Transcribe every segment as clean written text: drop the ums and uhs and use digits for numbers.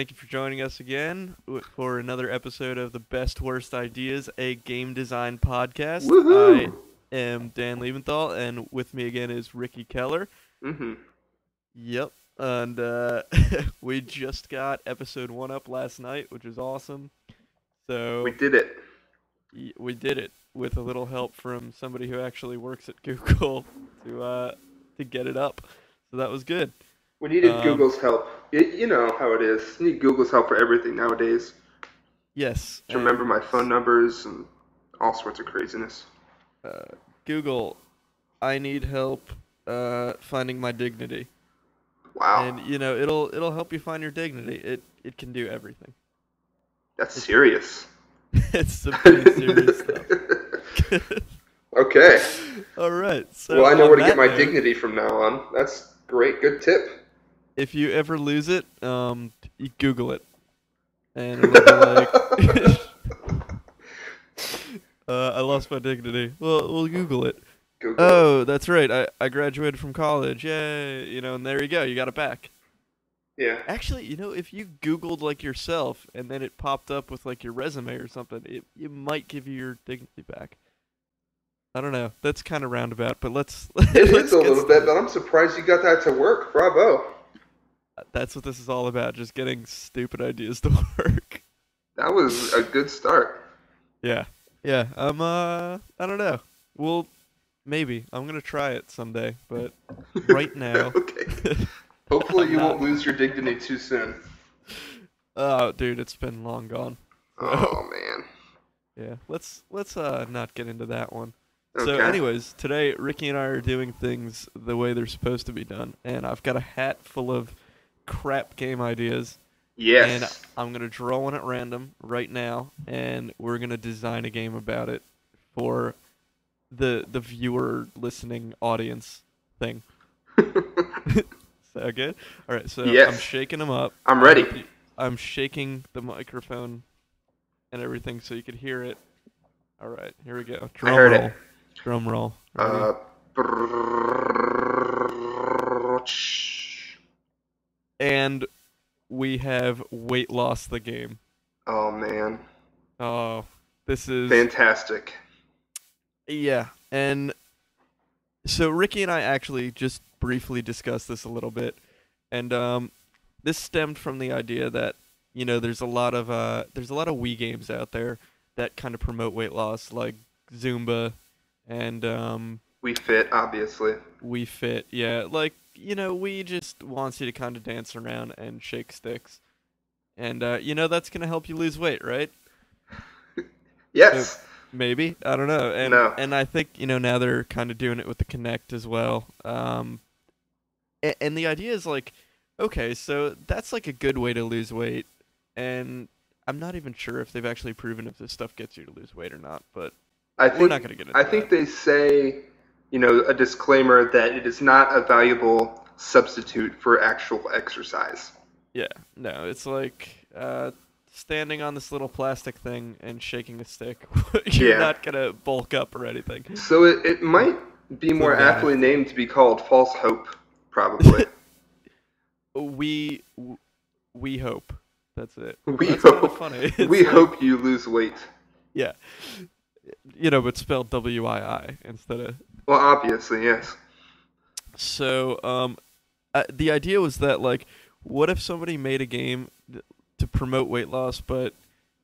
thank you for joining us again for another episode of the Best Worst Ideas, a game design podcast. I Woohoo! am Dan Liebenthal, and with me again is Ricky Keller. Mm-hmm. Yep, and we just got episode 1 up last night, which is awesome. We So did it. we did it with a little help from somebody who actually works at Google to get it up. So that was good. We needed Um, Google's help. You know how it is. You need Google's help for everything nowadays. yes, To remember and my phone numbers and all sorts of craziness. uh, Google, I need help finding my dignity. Wow. And it'll help you find your dignity. It can do everything. That's It's serious. it's some pretty serious stuff. Okay. All right. So Well, I know on where to that get my note, dignity from now on. That's great. Good tip. if you ever lose it, you Google it, and it'll be like, I lost my dignity. Well, we'll Google it. Google. Oh, that's right. I graduated from college. Yay! And there you go. You got it back. Yeah. Actually, if you Googled like yourself and then it popped up with like your resume or something, it might give you your dignity back. I don't know. That's kind of roundabout, but let's It let's is a get little bit, started. but I'm surprised you got that to work. Bravo. That's what this is all about, just getting stupid ideas to work. That was a good start. Yeah. Yeah. I don't know. Well, maybe. I'm going to try it someday, but right now Okay. Hopefully I'm you not. won't lose your dignity too soon. Oh, dude, it's been long gone. So, Oh, man. yeah. Let's not get into that one. So Okay. anyways, today Ricky and I are doing things the way they're supposed to be done, and I've got a hat full of crap game ideas, and Yes. I'm going to draw one at random right now, and we're going to design a game about it for the viewer listening audience thing. So good? All right, so I'm Yes. shaking them up. I'm I ready. hope I'm shaking the microphone and everything so you could hear it. All right, here we go. I Drum heard roll. it. Drum roll. Ready? And we have weight loss the game. Oh, man. Oh, this is Fantastic. yeah. And so Ricky and I actually just briefly discussed this a little bit, and this stemmed from the idea that there's a lot of Wii games out there that kind of promote weight loss, like Zumba and We fit, obviously. Wii Fit. Yeah, like Wii just wants you to kind of dance around and shake sticks, and that's gonna help you lose weight, right? Yes. Maybe, I don't know, and No. and I think now they're kind of doing it with the Kinect as well. And the idea is like, okay, so that's like a good way to lose weight, and I'm not even sure if they've actually proven if this stuff gets you to lose weight or not, but I we're not think gonna get I into think that. they say, a disclaimer that it is not a valuable substitute for actual exercise. Yeah, no, it's like standing on this little plastic thing and shaking a stick. You're Yeah. not gonna bulk up or anything. So it might be more Slim down. aptly named to be called false hope, probably. We we hope. That's it. We That's kind of hope. funny. It's We like, hope you lose weight. yeah, but spelled WII instead of. Well, obviously, yes. So the idea was that like, what if somebody made a game to promote weight loss, but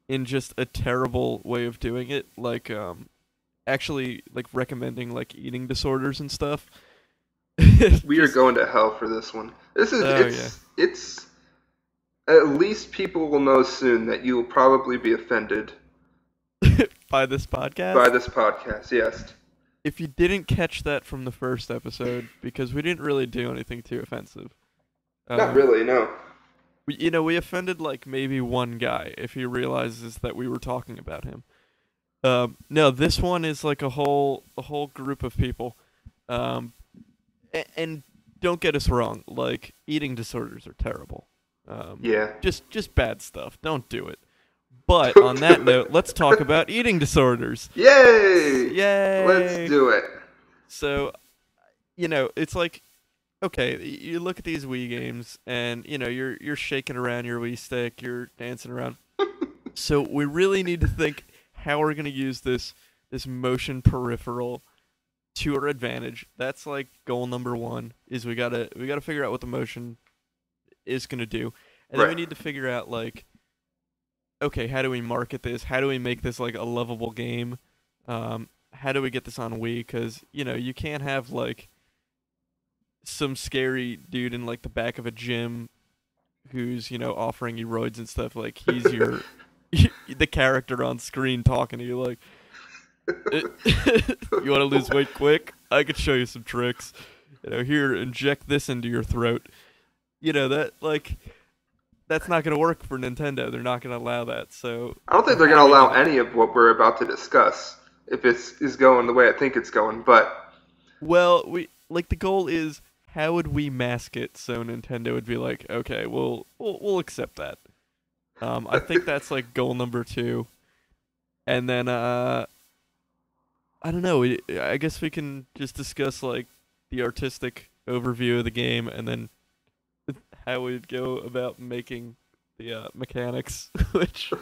in just a terrible way of doing it, like actually like recommending like eating disorders and stuff. We are Just- going to hell for this one. This is Oh, it's at least people will know soon that you will probably be offended by this podcast. by this podcast. Yes. If you didn't catch that from the first episode, because we didn't really do anything too offensive. Not really, no. We offended like maybe one guy if he realizes that we were talking about him. No, this one is like a whole group of people. And don't get us wrong, like eating disorders are terrible. Yeah. Just bad stuff. Don't do it. But Don't on that do it. note, let's talk about eating disorders. Yay! Yay! Let's do it. So, it's like okay, you look at these Wii games, and you're shaking around your Wii stick, you're dancing around. So we really need to think how we're gonna use this motion peripheral to our advantage. That's like goal number one. Is we gotta figure out what the motion is gonna do, and then we Right. need to figure out like, okay, how do we market this? How do we make this like a lovable game? How do we get this on Wii? Because you can't have like some scary dude in like the back of a gym who's offering you roids and stuff. Like he's your the character on screen talking to you like, you want to lose weight quick? I could show you some tricks. Here, inject this into your throat. That like that's not gonna work for Nintendo. They're not gonna allow that. So I don't think they're how going do to we do allow that? any of what we're about to discuss if is going the way I think it's going. But Well, we like the goal is how would we mask it so Nintendo would be like, okay, we'll accept that. I think that's like goal number two, and then I don't know. I guess we can just discuss like the artistic overview of the game, and then how we'd go about making the mechanics, which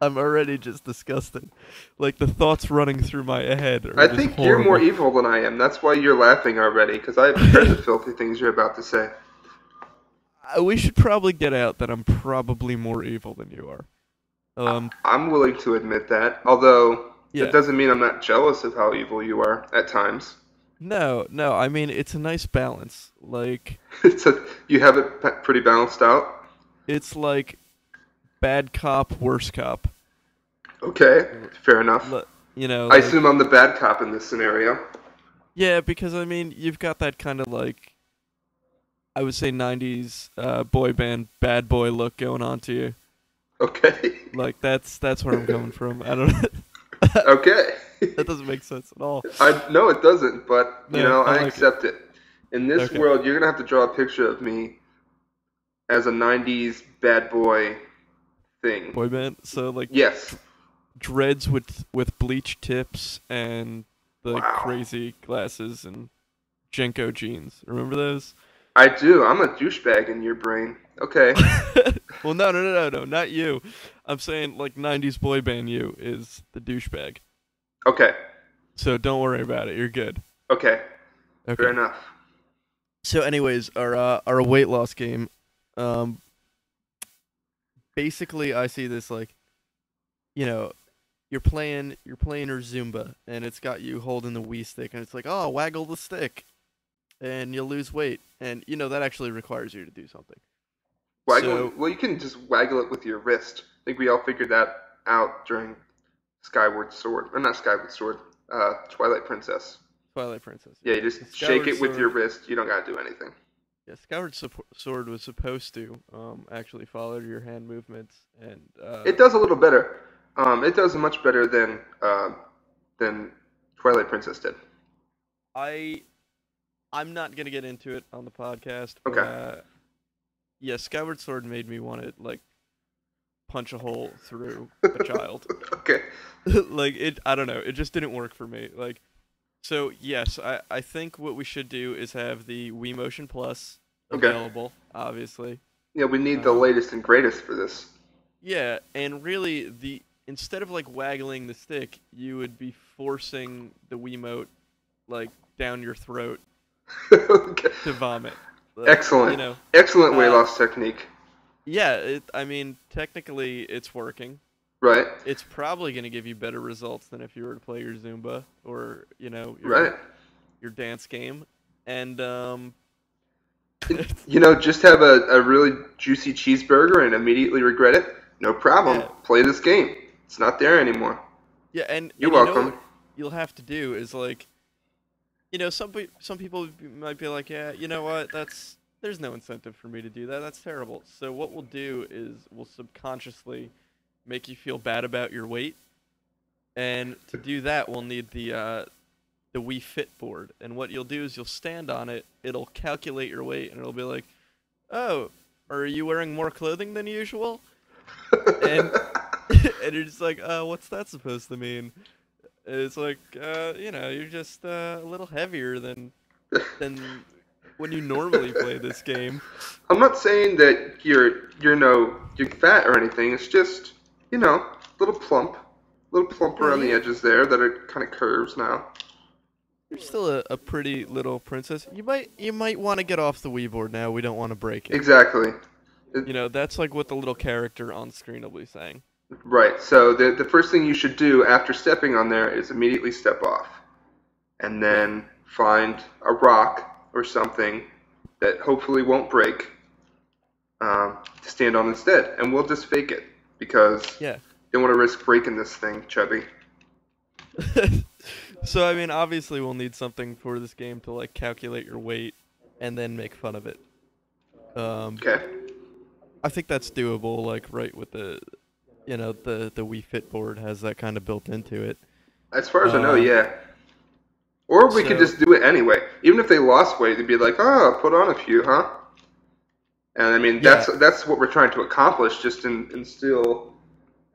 I'm already just disgusted. Like the thoughts running through my head are I just think you're more horrible. evil than I am. That's why you're laughing already, because I've heard the filthy things you're about to say. We should probably get out that I'm probably more evil than you are. Um, I'm willing to admit that, although that yeah. doesn't mean I'm not jealous of how evil you are at times. No, no. I mean, it's a nice balance. Like, You have it pretty balanced out. it's like bad cop, worse cop. Okay, L- fair enough. I Like, assume I'm the bad cop in this scenario. yeah, because I mean, you've got that kind of like, I would say 90s boy band bad boy look going on to you. Okay. Like, that's where I'm coming from. I don't know. Okay. That doesn't make sense at all. I no, it doesn't, but No, I I like it. accept it. In this Okay. world, you're gonna have to draw a picture of me as a '90s bad boy thing. Boy band. So, like, Yes. dreads with bleach tips and the Wow. crazy glasses and Jenko jeans. Remember those? I do. I'm a douchebag in your brain. Okay. Well, no, not you. I'm saying like '90s boy band. You is the douchebag. Okay. So don't worry about it. You're good. Okay. Fair Okay. enough. So, anyways, our weight loss game. Um, basically, I see this like you know you're playing your Zumba, and it's got you holding the Wii stick, and it's like, oh, waggle the stick, and you'll lose weight, and that actually requires you to do something. Waggle. So Well, you can just waggle it with your wrist. I think we all figured that out during Skyward Sword, or not Skyward Sword, Twilight Princess. Twilight Princess, Yeah, yeah. you just The shake Skyward it with your Sword, wrist. You don't gotta do anything. yeah, Sword was supposed to actually follow your hand movements, and It does a little better. It does much better than Twilight Princess did. I I'm not gonna get into it on the podcast, but Okay. yeah, Skyward Sword made me want to like punch a hole through a child. Okay. Like it, I don't know, it just didn't work for me. Like, so yes, I think what we should do is have the Wii Motion Plus Okay. available, obviously. Yeah, we need the Um, latest and greatest for this. yeah, and really the instead of like waggling the stick, you would be forcing the Wiimote like down your throat Okay. to vomit. Like, Excellent. Excellent weight uh, loss technique. yeah, I mean, technically it's working. Right. It's probably going to give you better results than if you were to play your Zumba or, Right. your dance game. And Just have a really juicy cheeseburger and immediately regret it. No problem. yeah. Play this game. It's not there anymore. Yeah, and You're you know welcome. what you'll have to do is like, some people might be like, "Yeah, you know what? There's no incentive for me to do that. That's terrible." So what we'll do is we'll subconsciously make you feel bad about your weight. And to do that, we'll need the Wii Fit board. And what you'll do is you'll stand on it. It'll calculate your weight, and it'll be like, "Oh, are you wearing more clothing than usual?" And and you're just like, what's that supposed to mean?" And it's like, you're just a little heavier than when you normally play this game. I'm not saying that you're fat or anything. It's just a little plump Yeah, around the edges there that are kind of curves now. you're still a pretty little princess. You might want to get off the Wii board now. We don't want to break it. Exactly. You know, that's like what the little character on screen will be saying. Right. So the first thing you should do after stepping on there is immediately step off, and Yeah, then find a rock or something that hopefully won't break to stand on instead, and we'll just fake it because yeah. don't want to risk breaking this thing, Chubby. So I mean, obviously we'll need something for this game to like calculate your weight and then make fun of it. Um, Okay. I think that's doable. Like right with the Wii Fit board has that kind of built into it. As far as I know, Um, yeah. Or we could so just do it anyway. Even if they lost weight, they'd be like, "Oh, put on a few, huh?" And I mean, yeah, that's what we're trying to accomplish. Just instill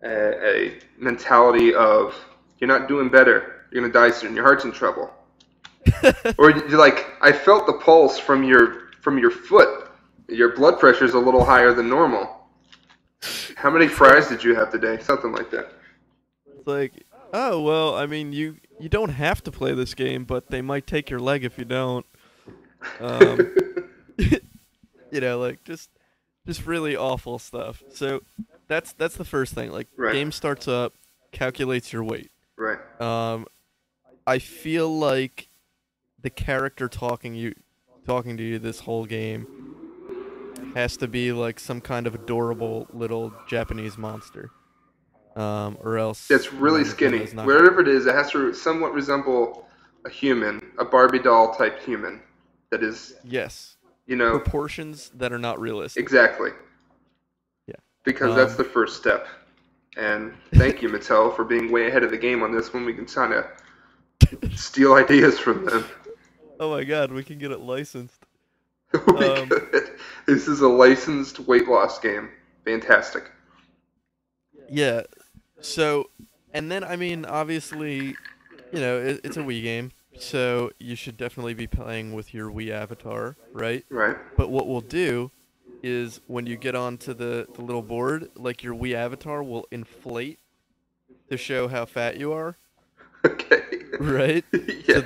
a mentality of you're not doing better. You're gonna die soon. Your heart's in trouble. Or you're like, I felt the pulse from your foot. Your blood pressure's a little higher than normal. How many fries did you have today? Something like that. it's like, oh well, I mean, you don't have to play this game, but they might take your leg if you don't. Um, like just really awful stuff. So that's the first thing. Like Right, game starts up, calculates your weight. right. Um, I feel like the character talking to you this whole game has to be like some kind of adorable little Japanese monster. Or else That's really the game skinny. is not gonna. Wherever it is, it has to somewhat resemble a human, a Barbie doll type human. That is, Yes, you know, proportions that are not realistic. exactly. Yeah. Because that's Um. the first step. And thank you, Mattel, for being way ahead of the game on this one. We can kind of steal ideas from them. Oh my God, we can get it licensed. We Um. could. This is a licensed weight loss game. Fantastic. Yeah. So, and then I mean, obviously, it's a Wii game, so you should definitely be playing with your Wii avatar, right? Right. But what we'll do is when you get onto the little board, like your Wii avatar will inflate to show how fat you are, Okay. right? Yeah.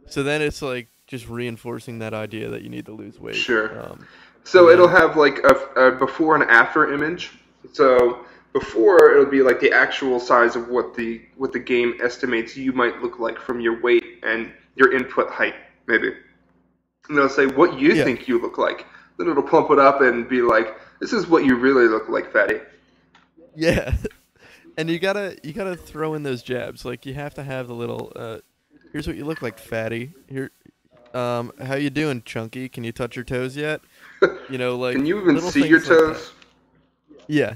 So then it's like just reinforcing that idea that you need to lose weight. Sure. And So it'll then have like a before and after image. So before it'll be like the actual size of what the game estimates you might look like from your weight and your input height, maybe. And it'll say what you yeah, think you look like. Then it'll pump it up and be like, this is what you really look like, fatty. yeah. And you gotta throw in those jabs. Like you have to have the little here's what you look like, fatty. Here how you doing, chunky? Can you touch your toes yet? Can Like you even little see your things like that. toes? Yeah.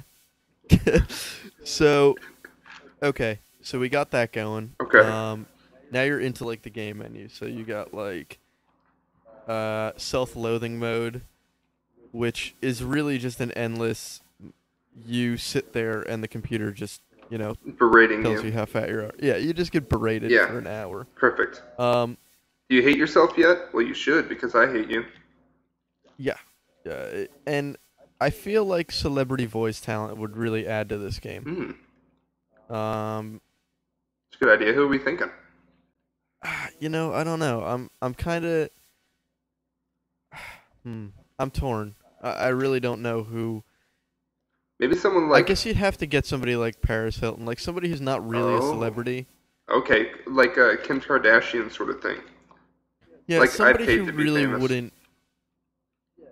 So okay. So we got that going. Okay. Now you're into like the game menu. So you got like self-loathing mode, which is really just an endless you sit there and the computer just, Berating tells you you. how fat you are. Yeah, you just get berated Yeah. for an hour. Perfect. Um, Do you hate yourself yet? Well, you should because I hate you. yeah. And I feel like celebrity voice talent would really add to this game. Um, It's a good idea. Who are we thinking? I don't know. I'm kind of I'm torn. I really don't know who. Maybe someone I like, guess you'd have to get somebody like Paris Hilton, like somebody who's not really a oh, celebrity. okay, like a Kim Kardashian sort of thing. Yeah, Like I'd somebody hate who to be really famous. wouldn't.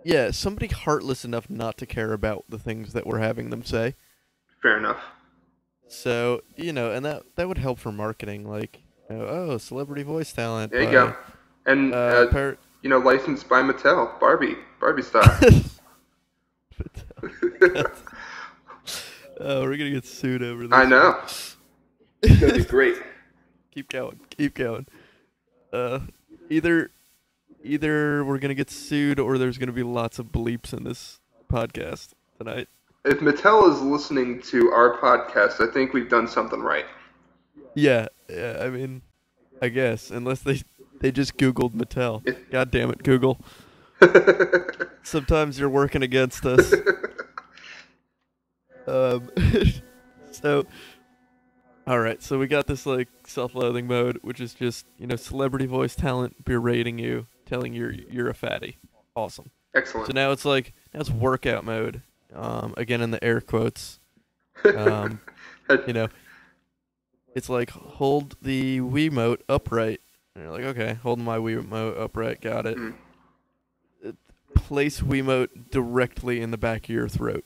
Yeah, somebody heartless enough not to care about the things that we're having them say. Fair enough. So, and that would help for marketing, like, oh, celebrity voice talent There you by go. And licensed by Mattel, Barbie style. Oh, we're gonna get sued over this. I know. It's gonna be great. Keep going. Either we're gonna get sued or there's gonna be lots of bleeps in this podcast tonight. If Mattel is listening to our podcast, I think we've done something right. Yeah, I mean, I guess unless they They just Googled Mattel. God damn it, Google. Sometimes you're working against us. Um, so, all right. So we got this like self-loathing mode, which is just celebrity voice talent berating you, telling you're a fatty. Awesome. Excellent. So now it's workout mode. Again in the air quotes. It's like hold the Wiimote upright. And you're like, okay, holding my Wiimote upright, got it. Mm. Place Wiimote directly in the back of your throat.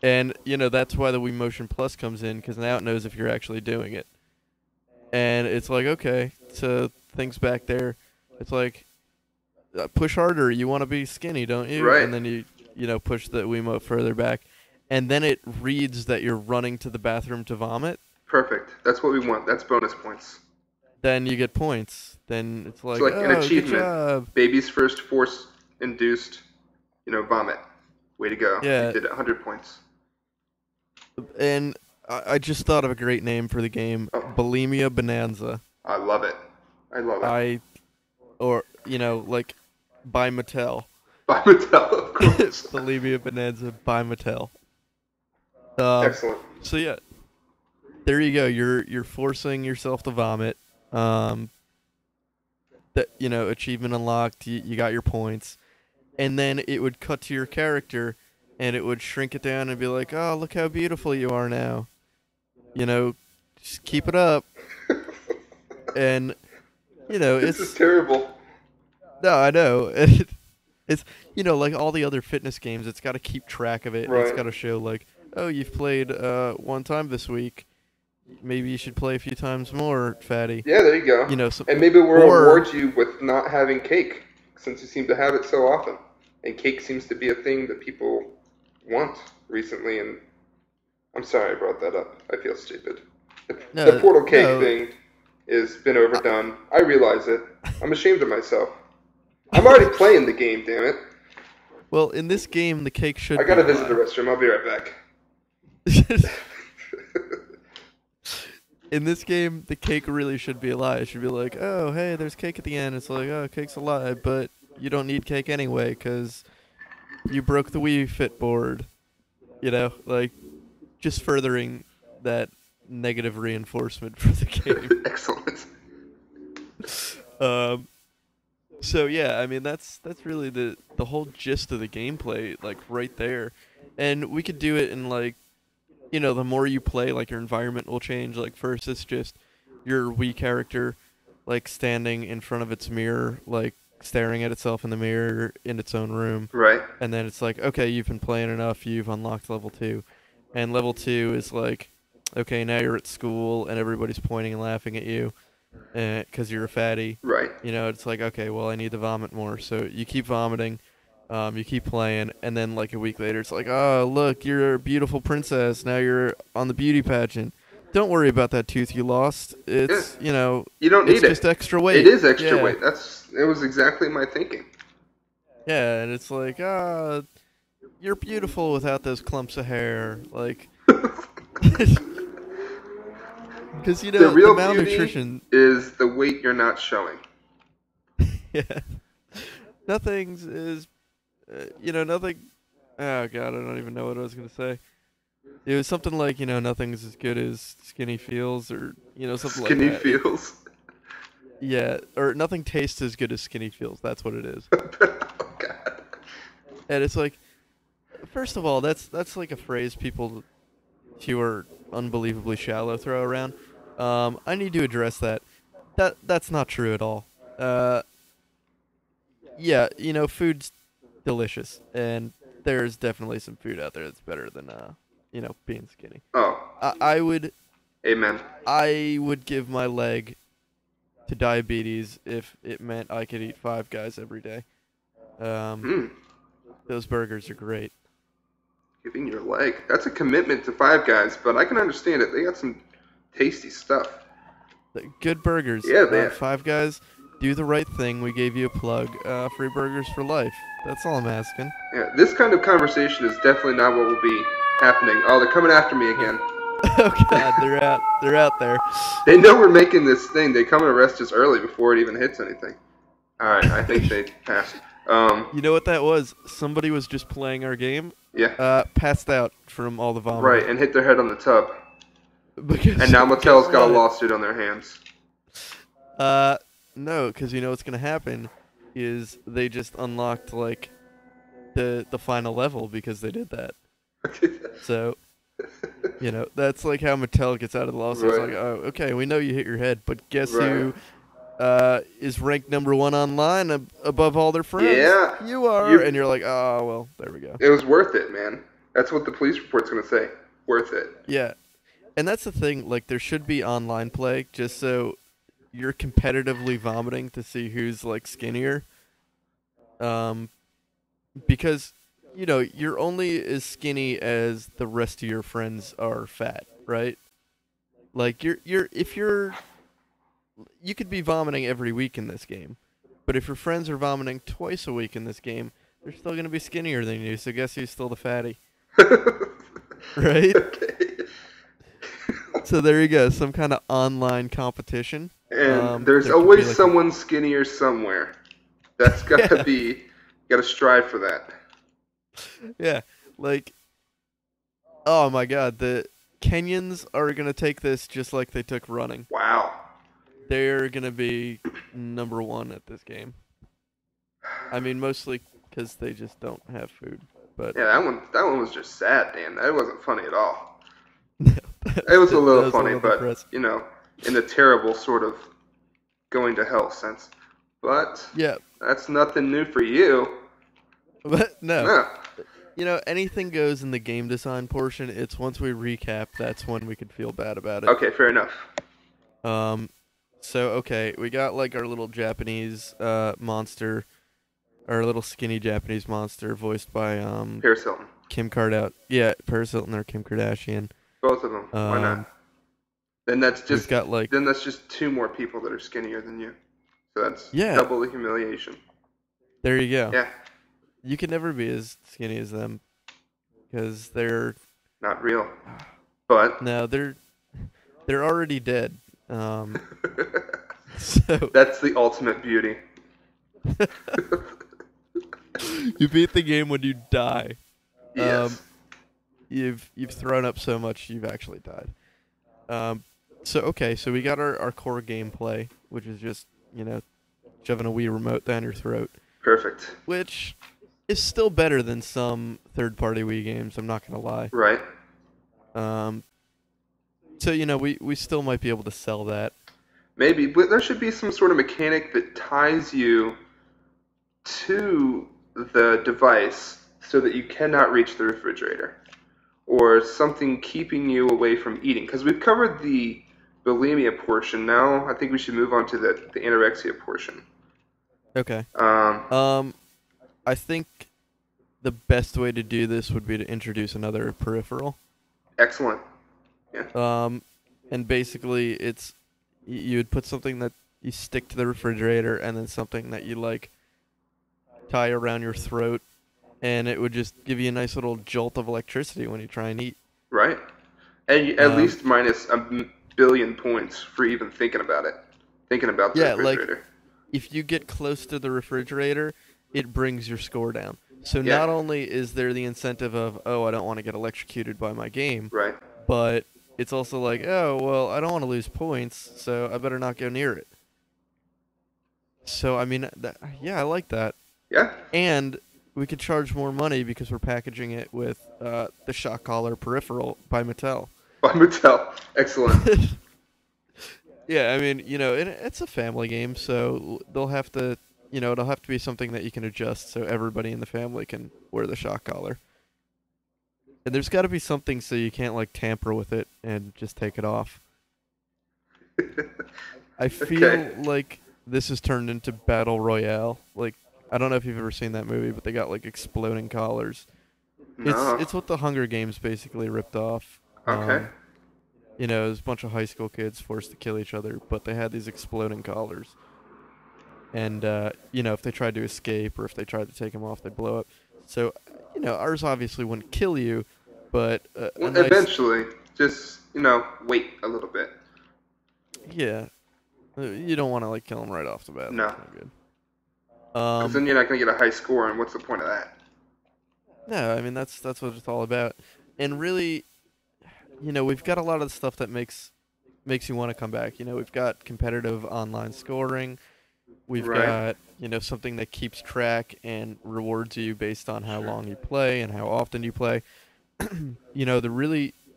And, that's why the Wii Motion Plus comes in, because now it knows if you're actually doing it. And it's like, okay, so things back there, it's like, push harder, you want to be skinny, don't you? Right. And then you push the Wiimote further back. And then it reads that you're running to the bathroom to vomit. Perfect. That's what we want. That's bonus points. Then you get points. Then it's like an achievement. Good job. Baby's first force-induced, vomit. Way to go. Yeah. You did 100 points. And I just thought of a great name for the game. Bulimia Bonanza. I love it. By Mattel. By Mattel, of course. Bulimia Bonanza by Mattel. Excellent. So yeah, there you go. You're forcing yourself to vomit. Achievement unlocked. You got your points, and then it would cut to your character, and it would shrink it down and be like, "Oh, look how beautiful you are now." Just keep it up. And this is terrible. No, I know. It's like all the other fitness games. It's got to keep track of it. Right. It's got to show like, oh, you've played one time this week. Maybe you should play a few times more, fatty. Yeah, there you go. And maybe we'll reward you with not having cake, since you seem to have it so often. And cake seems to be a thing that people want recently. And I'm sorry I brought that up. I feel stupid. The portal cake thing has been overdone. I realize it. I'm ashamed of myself. I'm already playing the game, damn it. Well, in this game, the cake should I gotta visit the restroom. I'll be right back. In this game, the cake really should be a lie. It should be like, oh, hey, there's cake at the end. It's like, oh, cake's a lie, but you don't need cake anyway because you broke the Wii Fit board. Just furthering that negative reinforcement for the game. Excellent. So yeah, I mean that's really the whole gist of the gameplay, like right there. And we could do it in the more you play, like your environment will change. Like first it's just your Wii character like standing in front of its mirror, like staring at itself in the mirror in its own room. Right. And then it's like, okay, you've been playing enough, you've unlocked level 2. And level 2 is like, okay, now you're at school and everybody's pointing and laughing at you because you're a fatty. Right. It's like, okay, well, I need to vomit more. So you keep vomiting, you keep playing, and then like a week later, it's like, oh, look, you're a beautiful princess. Now you're on the beauty pageant. Don't worry about that tooth you lost. It's, you don't need it. It's just extra weight. It is extra weight. It was exactly my thinking. Yeah, and it's like, you're beautiful without those clumps of hair. Like, because the real the malnutrition is the weight you're not showing. Yeah, nothing. Oh god, I don't even know what I was gonna say. It was something like nothing's as good as skinny feels, or something skinny like that. Skinny feels. Yeah, or nothing tastes as good as skinny feels. That's what it is. Oh god. And it's like, first of all, that's like a phrase people who are unbelievably shallow throw around. I need to address that. That's not true at all. Yeah, food's delicious, and there's definitely some food out there that's better than being skinny. Oh. I would. Amen. I would give my leg to diabetes if it meant I could eat Five Guys every day. Those burgers are great. Giving your leg. That's a commitment to Five Guys, but I can understand it. They got some tasty stuff. Good burgers. Yeah, man. Five Guys, do the right thing. We gave you a plug. Free burgers for life. That's all I'm asking. Yeah, this kind of conversation is definitely not what will be happening. Oh, they're coming after me again. Oh God, they're out. They're out there. They know we're making this thing. They come and arrest us early before it even hits anything. All right, I think they passed. You know what that was? Somebody was just playing our game, Yeah, passed out from all the right, vomiting. and hit their head on the tub. Because And now guess Mattel's got a what? lawsuit on their hands. Uh, no, because you know what's gonna happen is they just unlocked like the final level because they did that. So you know that's like how Mattel gets out of the lawsuit. It's Right, like, oh, okay, we know you hit your head, but guess right. who is ranked #1 online above all their friends? Yeah, You are, you. and you're like, oh well, there we go. It was worth it, man. That's what the police report's gonna say. Worth it. Yeah, and that's the thing. Like, there should be online play just so you're competitively vomiting to see who's like skinnier. Um, because you know you're only as skinny as the rest of your friends are fat, right? Like you're if you're you could be vomiting every week in this game, but if your friends are vomiting twice a week in this game, they're still gonna be skinnier than you. So guess who's still the fatty, right? Okay. So there you go, some kind of online competition. And there's There could be always like someone skinnier somewhere. That's gotta yeah, be. You gotta strive for that. yeah, like oh my god, the Kenyans are gonna take this just like they took running. Wow. They're gonna be #1 at this game. I mean, mostly because they just don't have food. But Yeah, that one was just sad, Dan. That wasn't funny at all. no, It was a that little was funny, little but depressing. in the terrible sort of going to hell sense. But Yeah, that's nothing new for you. but no, No. you know, anything goes in the game design portion. It's once we recap, that's when we could feel bad about it. Okay, fair enough. Um, so okay, we got like our little Japanese monster, our little skinny Japanese monster, voiced by Paris Hilton. Kim Kardashian. Yeah, Paris Hilton or Kim Kardashian. Both of them. Why Um, not? Then that's we've just got like then that's just two more people that are skinnier than you. So that's yeah, double the humiliation. there you go. Yeah, You can never be as skinny as them because they're not real. But no, they're already dead. So that's the ultimate beauty. you beat the game when you die. Yes. You've thrown up so much you've actually died. So okay, so we got our core gameplay, which is just shoving a Wii remote down your throat, Perfect. which is still better than some third-party Wii games. I'm not gonna lie. Right. Um, so we still might be able to sell that. Maybe, but there should be some sort of mechanic that ties you to the device so that you cannot reach the refrigerator, or something keeping you away from eating. Because we've covered the bulimia portion. Now I think we should move on to the anorexia portion. Okay. Um, I think the best way to do this would be to introduce another peripheral. Excellent. Yeah. And basically you would put something that you stick to the refrigerator and then something that you like tie around your throat, and it would just give you a nice little jolt of electricity when you try and eat. Right. And at Um, least minus a billion points for even thinking about it. Thinking about the yeah, like refrigerator. if you get close to the refrigerator, it brings your score down. So Yeah. not only is there the incentive of, oh, I don't want to get electrocuted by my game, Right. but it's also like, oh, well, I don't want to lose points, so I better not go near it. So, I mean, yeah, I like that. Yeah. And we could charge more money because we're packaging it with the shock collar peripheral by Mattel. By Mattel. Excellent. Yeah, I mean, it's a family game, so they'll have to, it'll have to be something that you can adjust so everybody in the family can wear the shock collar. And there's got to be something so you can't, like, tamper with it and just take it off. I feel Okay. like this has turned into Battle Royale. Like, I don't know if you've ever seen that movie, but they got, like, exploding collars. No. It's what the Hunger Games basically ripped off. Okay. It was a bunch of high school kids forced to kill each other, but they had these exploding collars. And, if they tried to escape or if they tried to take them off, they'd blow up. So, ours obviously wouldn't kill you, but a Well, nice... eventually, just wait a little bit. Yeah, you don't want to like kill them right off the bat. No, That's no good. because then Um, you're not going to get a high score, and what's the point of that? no, I mean that's what it's all about. And really, we've got a lot of stuff that makes you want to come back. We've got competitive online scoring. We've Right. got, something that keeps track and rewards you based on how Sure. long you play and how often you play.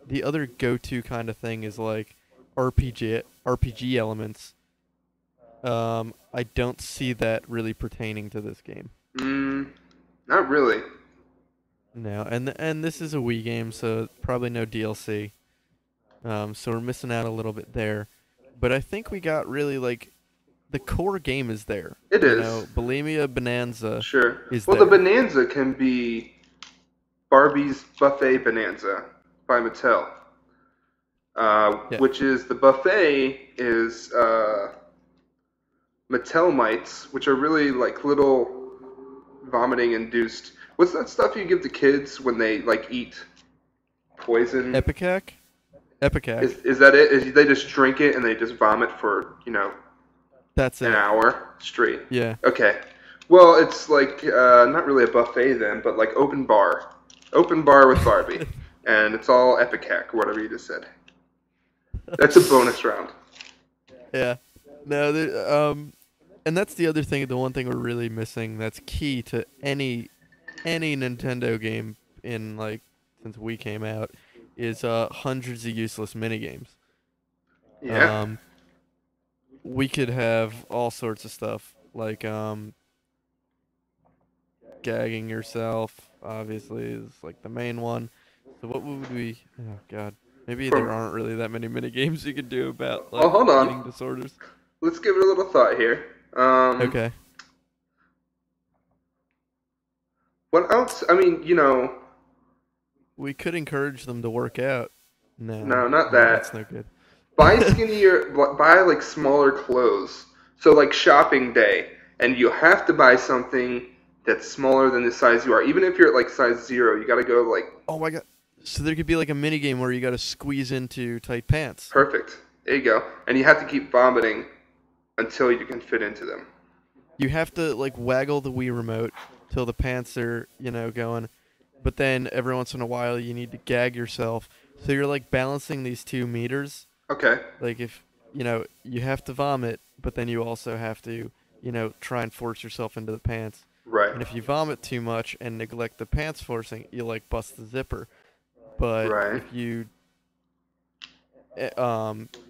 The other go-to kind of thing is like RPG elements. I don't see that really pertaining to this game. Mm, not really. No, and this is a Wii game, so probably no DLC. So we're missing out a little bit there. But I think we got really like the core game is there. It is. Bulimia Bonanza Sure. is Well, the there. Bonanza can be Barbie's Buffet Bonanza by Mattel, Yeah. which is the buffet is Mattel mites, which are really like little vomiting induced. What's that stuff you give to kids when they like eat poison? Epicac? Epicac. Is that it? Is they just drink it and they just vomit for That's an it. hour straight? Yeah. Okay. Well, it's like not really a buffet then, but like open bar with Barbie, and it's all Epicac or whatever you just said. That's a bonus round. Yeah. No, and that's the other thing, the one thing we're really missing that's key to any Nintendo game in like since we came out is hundreds of useless mini games. Yeah. Um we could have all sorts of stuff like gagging yourself obviously is like the main one. So what would we oh god. Maybe there From aren't really that many mini games you could do about Oh, like hold eating on. disorders. Let's give it a little thought here. Okay. What else? I mean, We could encourage them to work out. No, no, not no, that's that. no good. Buy skinnier, buy like smaller clothes. So like shopping day, and you have to buy something that's smaller than the size you are. Even if you're at like size 0, you got to go like Oh my god. So there could be like a mini game where you got to squeeze into tight pants. perfect. There you go. And you have to keep vomiting until you can fit into them. You have to like waggle the Wii remote till the pants are, going. But then every once in a while you need to gag yourself. So you're like balancing these 2 meters. Okay. Like if, you have to vomit, but then you also have to, try and force yourself into the pants. Right. And if you vomit too much and neglect the pants forcing, you like bust the zipper. But Right. if you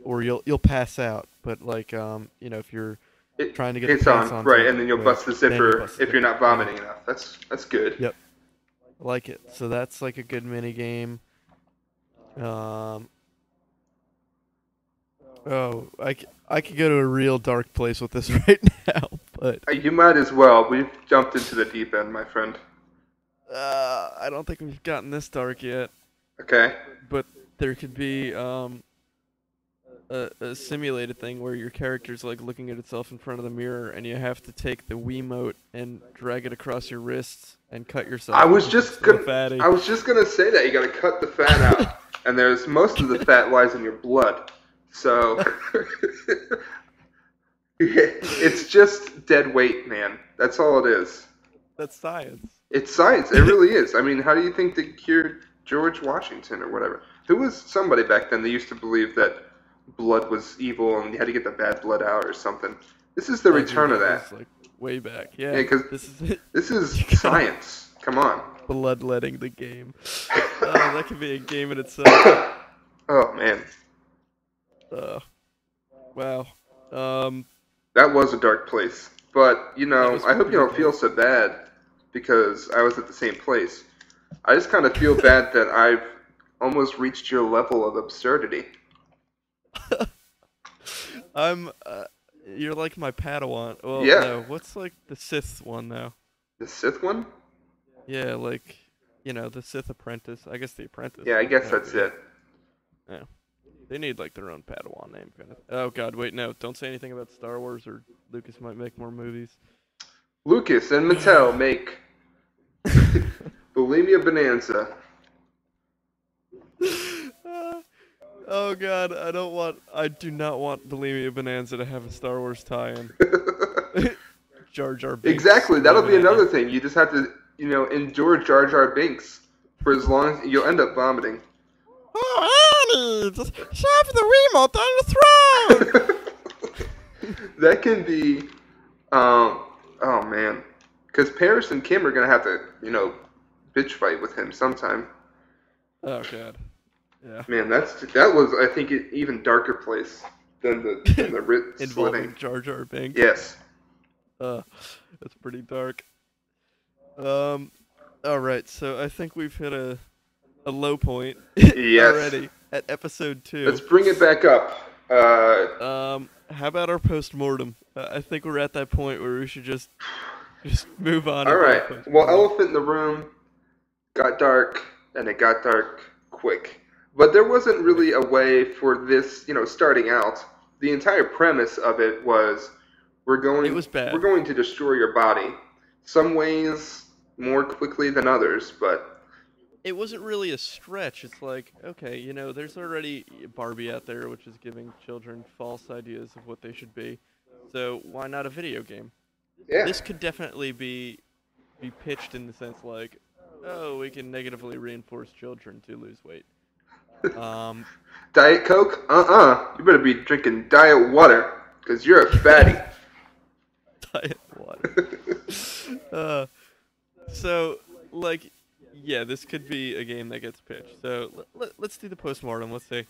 or you'll pass out. But like if you're trying to get the It's pants on, on right, too and then you'll quick, bust the then you zipper bust the if you're zipper. not vomiting enough. That's good. Yep, I like it. So that's like a good mini game. Um, I could go to a real dark place with this right now, but You might as well. We've jumped into the deep end, my friend. I don't think we've gotten this dark yet. Okay. But there could be a simulated thing where your character's like looking at itself in front of the mirror, and you have to take the Wiimote and drag it across your wrists and cut yourself. I was because just you're so gonna. fatty. I was just gonna say that you got to cut the fat out, and there's most of the fat lies in your blood. So it's just dead weight, man. That's all it is. That's science. It's science. It really is. I mean, how do you think they cured George Washington or whatever? Who was somebody back then that used to believe that blood was evil and you had to get the bad blood out or something? This is the Oh, dude, return of that. was, like way back. Yeah, Yeah, because this is it. this is You got science. Come on. bloodletting the game. Oh, that could be a game in itself. Oh man, Wow. Um, that was a dark place. But that was I hope you pretty don't feel dark. so bad because I was at the same place. I just kind of feel bad that I've almost reached your level of absurdity. I'm. You're like my Padawan. Well, Yeah. no. What's like the Sith one though? The Sith one? Yeah, like the Sith apprentice. I guess the apprentice. Yeah, I guess Oh, that's yeah. it. Yeah. They need like their own Padawan name kind of. Oh God, wait, no! Don't say anything about Star Wars, or Lucas might make more movies. Lucas and Mattel make Bulimia Bonanza. Oh god, I do not want Bulimia Bonanza to have a Star Wars tie-in. Jar Jar Binks Exactly. That'll be screaming at you. another thing. You just have to, endure Jar Jar Binks for as long as you'll end up vomiting. Oh, Annie, just shove the remote down your throat! That can be, oh man, because Paris and Kim are gonna have to, bitch fight with him sometime. Oh god, yeah. Man, that was I think an even darker place than the writ slitting. Involving Jar Jar Binks. Yes. Uh, that's pretty dark. Um, all right, so I think we've hit a low point Yes. already at episode 2. Let's bring it back up. How about our post-mortem? I think we're at that point where we should just move on. All and do right. a post-mortem. Well, elephant in the room got dark, and it got dark quick. But there wasn't really a way for this, starting out. The entire premise of it was It was bad. we're going to destroy your body. Some ways more quickly than others, but It wasn't really a stretch. It's like, okay, there's already Barbie out there, which is giving children false ideas of what they should be. So why not a video game? yeah. This could definitely be pitched in the sense like, oh, we can negatively reinforce children to lose weight. Diet Coke? You better be drinking diet water, because you're a fatty. Diet water. So, like, yeah, this could be a game that gets pitched. So let's do the postmortem. Let's see.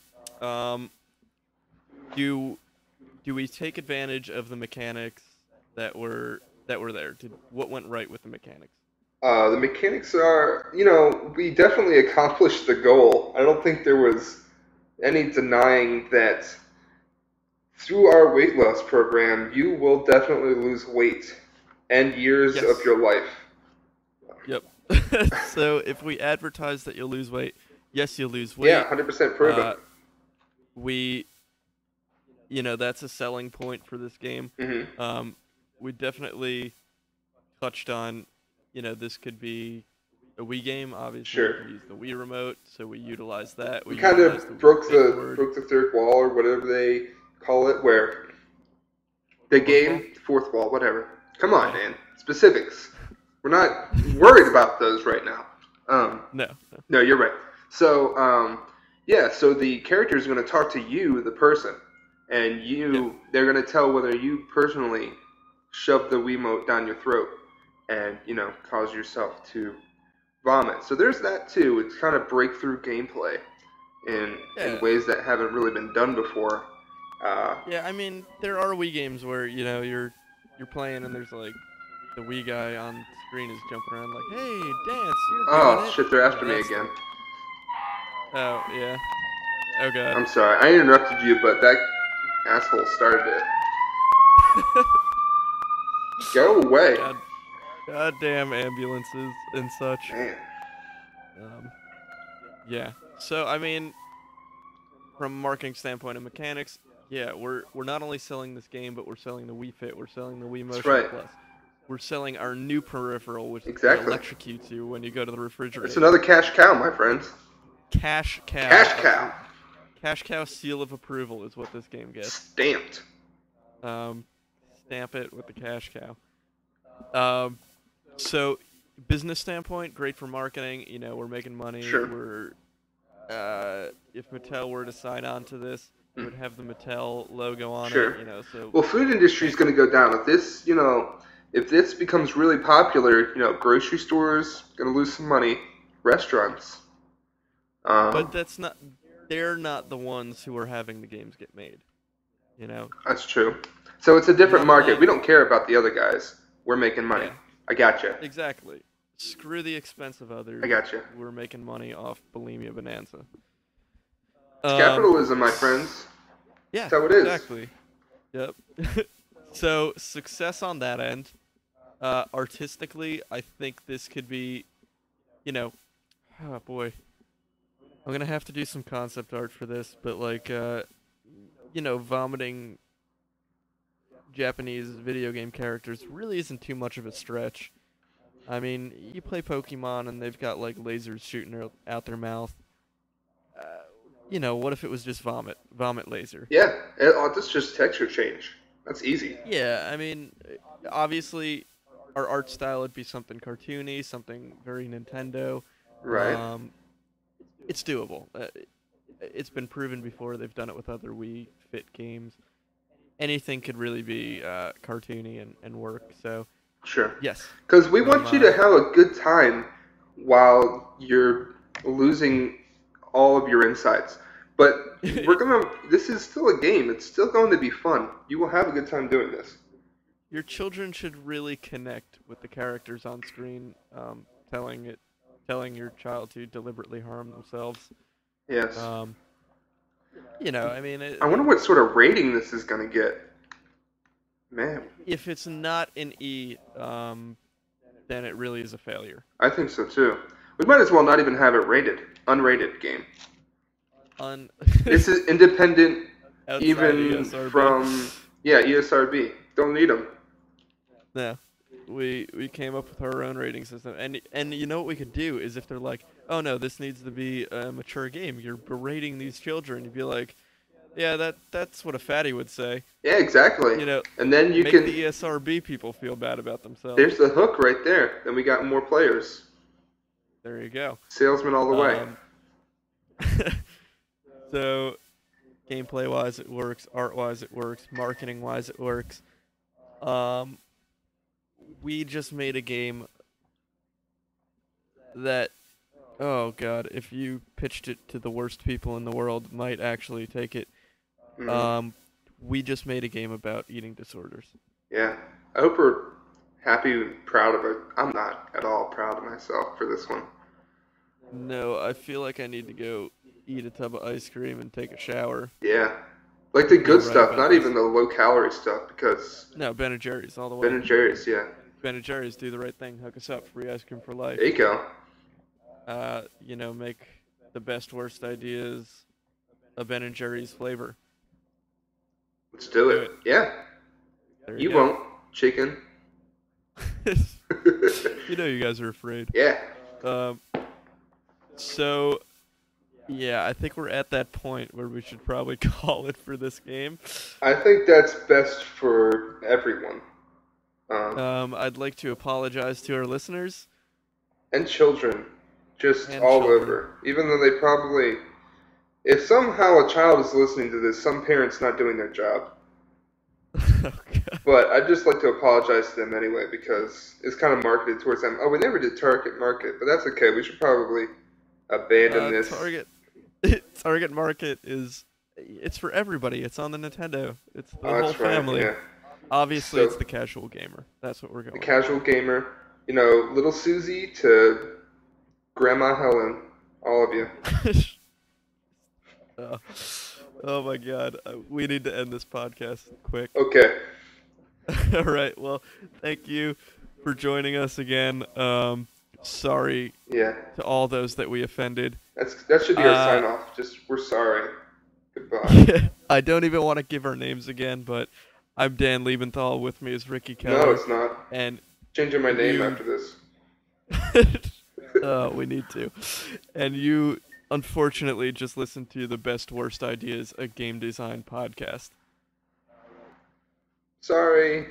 Do we take advantage of the mechanics that were there? What went right with the mechanics? The mechanics are, we definitely accomplished the goal. I don't think there was any denying that through our weight loss program, you will definitely lose weight and years Yes. of your life. Yep. So if we advertise that you'll lose weight, yes, you'll lose weight. Yeah, 100% proven. We, that's a selling point for this game. Mm-hmm. We definitely touched on, this could be a Wii game. Obviously, Sure. we could use the Wii remote, so we utilized that. We kind utilized of broke keyboard. the third wall or whatever they call it, where the game, fourth wall, whatever. Come on, man. Specifics. We're not worried about those right now. No, you're right. So, so the character is going to talk to you, the person, and they're going to tell whether you personally shove the Wiimote down your throat and, cause yourself to vomit. So there's that too. It's kind of breakthrough gameplay in ways that haven't really been done before. Yeah, I mean, there are Wii games where, you're playing and there's like the Wii guy on screen is jumping around like, hey, dance, you're doing it. Shit, they're after me again. Oh, yeah. Oh, God. I'm sorry. I interrupted you, but that asshole started it. Go away. Goddamn ambulances and such. Man. Yeah. So, I mean, from a marketing standpoint and mechanics, yeah, we're not only selling this game, but we're selling the Wii Fit, we're selling the Wii Motion right. Plus. We're selling our new peripheral, which Exactly. electrocutes you when you go to the refrigerator. It's another cash cow, my friends. Cash cow. Cash cow. Cash cow seal of approval is what this game gets. Stamped. Stamp it with the cash cow. So, business standpoint, great for marketing. We're making money. Sure. If Mattel were to sign on to this, it would have the Mattel logo on Sure. it. So. Well, food industry is going to go down if this. If this becomes really popular, grocery stores going to lose some money. Restaurants. But that's not. They're not the ones who are having the games get made. That's true. So it's a different market. We don't care about the other guys. We're making money. Yeah. I gotcha. Exactly. Screw the expense of others. I gotcha. We're making money off Bulimia Bonanza. It's capitalism, my friends. Yeah, That's how it is. Exactly. Yep. So, success on that end. Artistically, I think this could be, oh boy. I'm going to have to do some concept art for this, but like, vomiting Japanese video game characters really isn't too much of a stretch. I mean, you play Pokemon and they've got like lasers shooting out their mouth. what if it was just vomit laser? Yeah, that's just texture change. That's easy. Yeah, I mean, obviously, our art style would be something cartoony, something very Nintendo. Right. Um, it's doable. It's been proven before. They've done it with other Wii Fit games. Anything could really be cartoony and work. So Sure. yes, Because we I'm. want you to have a good time while you're losing all of your insights. But this is still a game. It's still going to be fun. You will have a good time doing this. Your children should really connect with the characters on screen, telling your child to deliberately harm themselves. Yes. Um, I mean, I wonder what sort of rating this is going to get. Man, if it's not an E, then it really is a failure. I think so too. We might as well not even have it rated. Unrated game. On This is independent, outside even ESRB. from ESRB. Don't need them. No, we came up with our own rating system, and you know what we could do is if they're like, oh no, this needs to be a mature game. You're berating these children. You'd be like, yeah, that's what a fatty would say. Yeah, exactly. And then you make can. the ESRB people feel bad about themselves. There's the hook right there. Then we got more players. There you go. Salesman all the way. So, gameplay wise, it works. Art wise, it works. Marketing wise, it works. We just made a game that, oh god, if you pitched it to the worst people in the world, might actually take it. Mhm. We just made a game about eating disorders. Yeah. I hope we're happy and proud of it. I'm not at all proud of myself for this one. No, I feel like I need to go eat a tub of ice cream and take a shower. Yeah. Like the Feel good right stuff, about not this. even the low calorie stuff, because No, Ben and Jerry's all the way. Ben and Jerry's, yeah. Ben and Jerry's, do the right thing. Hook us up. Free ice cream for life. There you go. Make the best worst ideas a Ben and Jerry's flavor. Let's do it. Yeah. There You go. won't. Chicken. You guys are afraid. Yeah. So, yeah, I think we're at that point where we should probably call it for this game. I think that's best for everyone. I'd like to apologize to our listeners. And children. Just And all children. over. Even though they probably. If somehow a child is listening to this, some parent's not doing their job. Oh, God. But I'd just like to apologize to them anyway because it's kind of marketed towards them. Oh, we never did target market, but that's okay. We should probably abandon this. Target market it's for everybody. It's on the Nintendo. It's the Oh, whole that's right. family. Yeah. Obviously, So- it's the casual gamer. That's what we're going The with. casual gamer, little Susie to Grandma Helen, all of you. Oh my god. We need to end this podcast quick. Okay. All right. Well, thank you for joining us again. Sorry Yeah. to all those that we offended. That should be our sign off. Just we're sorry. Goodbye. I don't even want to give our names again, but I'm Dan Liebenthal. With me is Ricky Keller. No, it's not. And Changing my name you- after this. we need to. And you, unfortunately, just listened to the Best Worst Ideas, a game design podcast. Sorry.